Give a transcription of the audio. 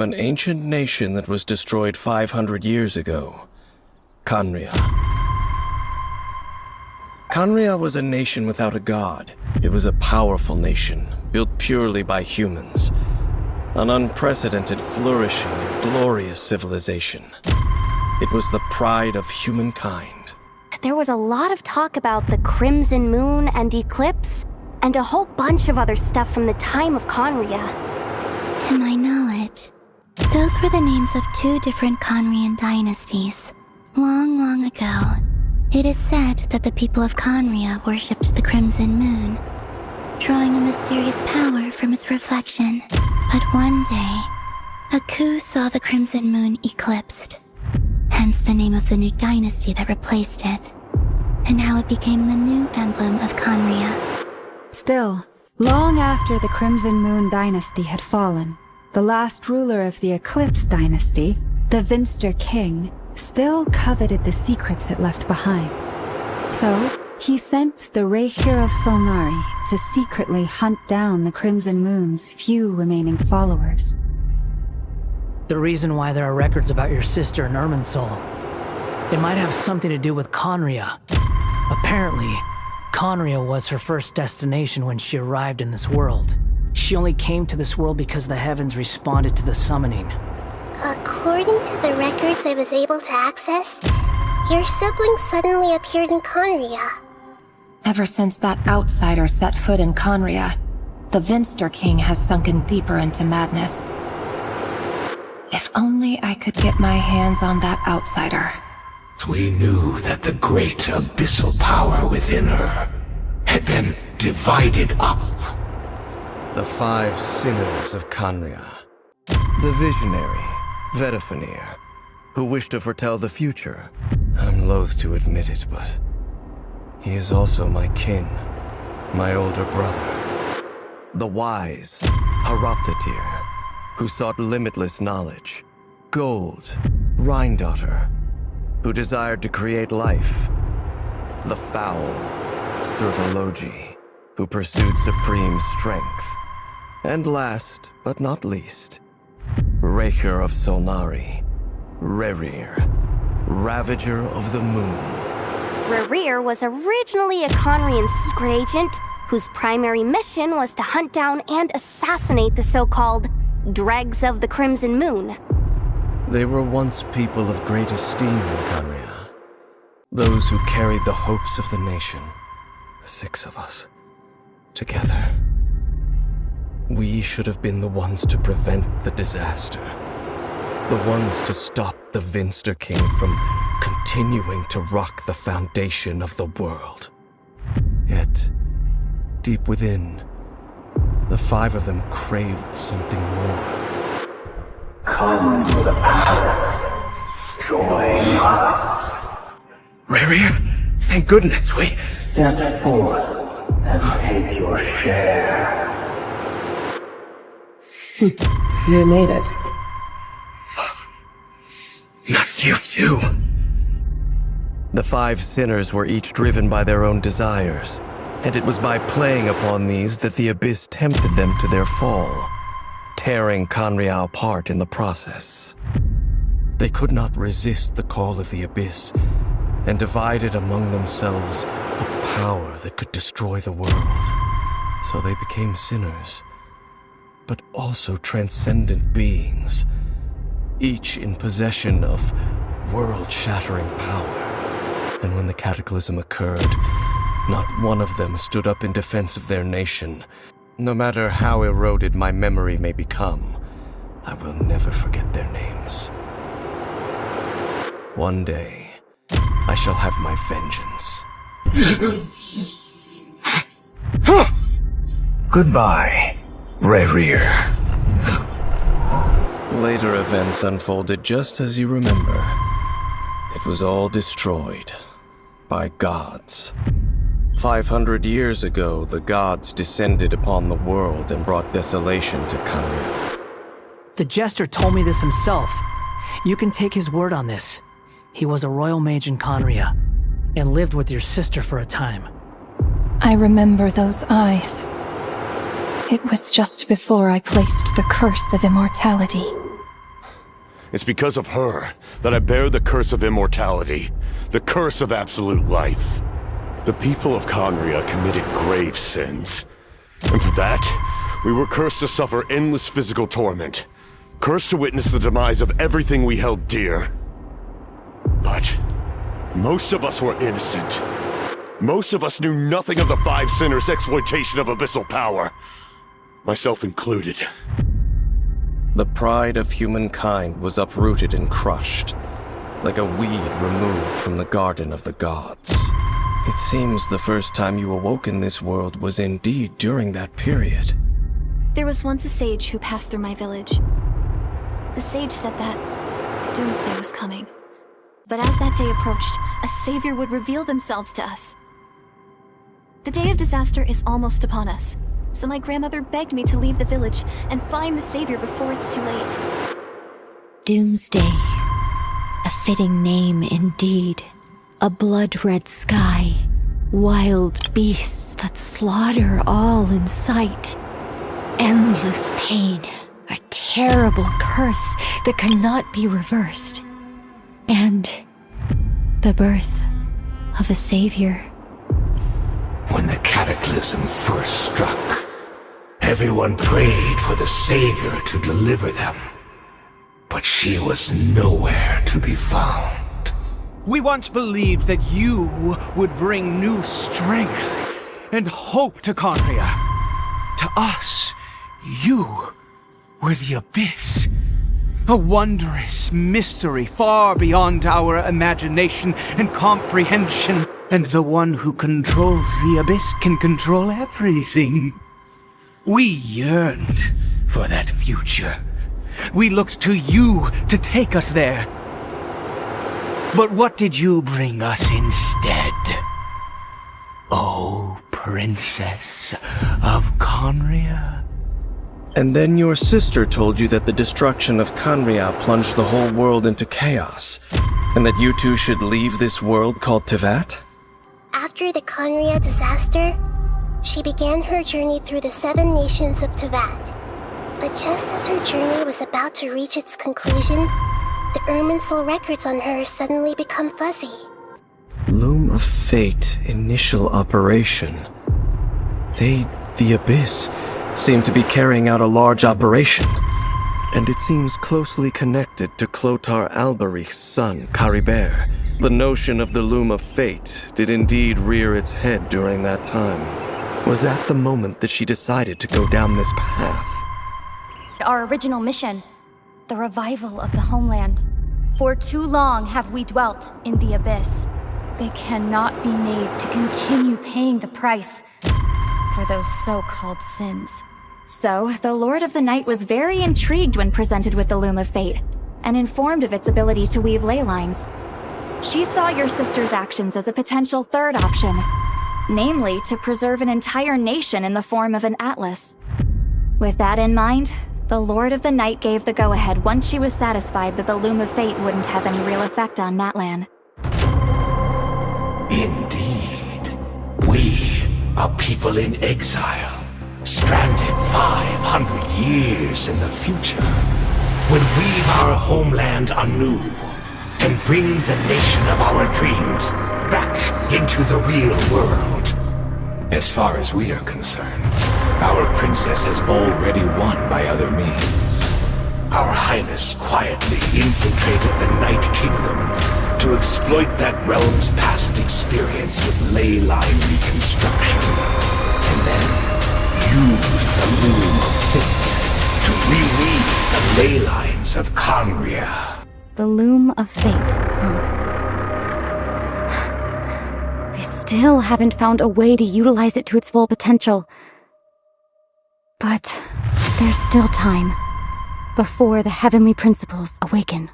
An ancient nation that was destroyed 500 years ago. Khaenriah. Khaenriah was a nation without a god. It was a powerful nation, built purely by humans. An unprecedented, flourishing, and glorious civilization. It was the pride of humankind. There was a lot of talk about the Crimson Moon and Eclipse, and a whole bunch of other stuff from the time of Khaenriah. To my knowledge, those were the names of two different Khaenrian dynasties. Long, long ago, it is said that the people of Khaenriah worshipped the Crimson Moon, drawing a mysterious power from its reflection. But one day, a coup saw the Crimson Moon eclipsed, hence the name of the new dynasty that replaced it, and how it became the new emblem of Khaenriah. Still, long after the Crimson Moon dynasty had fallen, the last ruler of the Eclipse dynasty, the Vinster King, still coveted the secrets it left behind. So, he sent the Raehir of Solnari to secretly hunt down the Crimson Moon's few remaining followers. The reason why there are records about your sister in Irminsul, it might have something to do with Khaenriah. Apparently, Khaenriah was her first destination when she arrived in this world. She only came to this world because the heavens responded to the summoning. According to the records I was able to access, your sibling suddenly appeared in Khaenriah. Ever since that outsider set foot in Khaenriah, the Vinster King has sunken deeper into madness. If only I could get my hands on that outsider. We knew that the great abyssal power within her had been divided up. The 5 sinners of Khaenriah. The visionary, Vedifenir, who wished to foretell the future. I'm loath to admit it, but he is also my kin, my older brother. The wise, Haroptatir, who sought limitless knowledge. Gold, Rhine-daughter, who desired to create life. The foul, Servalogi, who pursued supreme strength. And last, but not least, Raehir of Solnari, Rerir, Ravager of the Moon. Rerir was originally a Khaenri'an secret agent whose primary mission was to hunt down and assassinate the so-called Dregs of the Crimson Moon. They were once people of great esteem in Khaenriah. Those who carried the hopes of the nation. 6 of us. Together. We should have been the ones to prevent the disaster. The ones to stop the Vinster King from continuing to rock the foundation of the world. Yet, deep within, the 5 of them craved something more. Come to the palace. Join us. Rerir, thank goodness we... Step forth and take your share. You made it. Not you too. The 5 sinners were each driven by their own desires, and it was by playing upon these that the Abyss tempted them to their fall, tearing Khaenriah apart in the process. They could not resist the call of the Abyss, and divided among themselves a power that could destroy the world. So they became sinners, but also transcendent beings, each in possession of world-shattering power. And when the cataclysm occurred, not one of them stood up in defense of their nation. No matter how eroded my memory may become, I will never forget their names. One day, I shall have my vengeance. Goodbye, Rerir. Later events unfolded just as you remember. It was all destroyed by gods. 500 years ago, the gods descended upon the world and brought desolation to Khaenriah. The Jester told me this himself. You can take his word on this. He was a royal mage in Khaenriah, and lived with your sister for a time. I remember those eyes. It was just before I placed the curse of immortality. It's because of her that I bear the curse of immortality, the curse of absolute life. The people of Khaenriah committed grave sins. And for that, we were cursed to suffer endless physical torment. Cursed to witness the demise of everything we held dear. But most of us were innocent. Most of us knew nothing of the Five Sinners' exploitation of abyssal power. Myself included. The pride of humankind was uprooted and crushed, like a weed removed from the garden of the gods. It seems the first time you awoke in this world was indeed during that period. There was once a sage who passed through my village. The sage said that Doomsday was coming. But as that day approached, a savior would reveal themselves to us. The day of disaster is almost upon us, so my grandmother begged me to leave the village and find the savior before it's too late. Doomsday. A fitting name indeed. A blood-red sky. Wild beasts that slaughter all in sight. Endless pain. A terrible curse that cannot be reversed. And the birth of a savior. When the cataclysm first struck, everyone prayed for the savior to deliver them. But she was nowhere to be found. We once believed that you would bring new strength and hope to Khaenriah. To us, you were the Abyss. A wondrous mystery far beyond our imagination and comprehension. And the one who controls the Abyss can control everything. We yearned for that future. We looked to you to take us there. But what did you bring us instead? Oh, Princess of Khaenriah. And then your sister told you that the destruction of Khaenriah plunged the whole world into chaos, and that you two should leave this world called Tevat? After the Khaenriah disaster, she began her journey through the 7 nations of Tevat. But just as her journey was about to reach its conclusion, the Irminsul records on her suddenly become fuzzy. Loom of Fate initial operation. They, the Abyss, seem to be carrying out a large operation. And it seems closely connected to Clotar Alberich's son, Khaenriah. The notion of the Loom of Fate did indeed rear its head during that time. Was that the moment that she decided to go down this path? Our original mission, the revival of the homeland. For too long have we dwelt in the Abyss. They cannot be made to continue paying the price for those so-called sins. So, the Lord of the Night was very intrigued when presented with the Loom of Fate, and informed of its ability to weave ley lines. She saw your sister's actions as a potential third option, namely to preserve an entire nation in the form of an atlas. With that in mind, the Lord of the Night gave the go-ahead once she was satisfied that the Loom of Fate wouldn't have any real effect on Natlan. Indeed. We are people in exile, stranded 500 years in the future. Would weave our homeland anew and bring the nation of our dreams back into the real world. As far as we are concerned, our princess has already won by other means. Our Highness quietly infiltrated the Night Kingdom to exploit that realm's past experience with ley line reconstruction, and then used the Loom of Fate to reweave the ley lines of Khaenriah. The Loom of Fate, huh? I still haven't found a way to utilize it to its full potential. But there's still time before the heavenly principles awaken.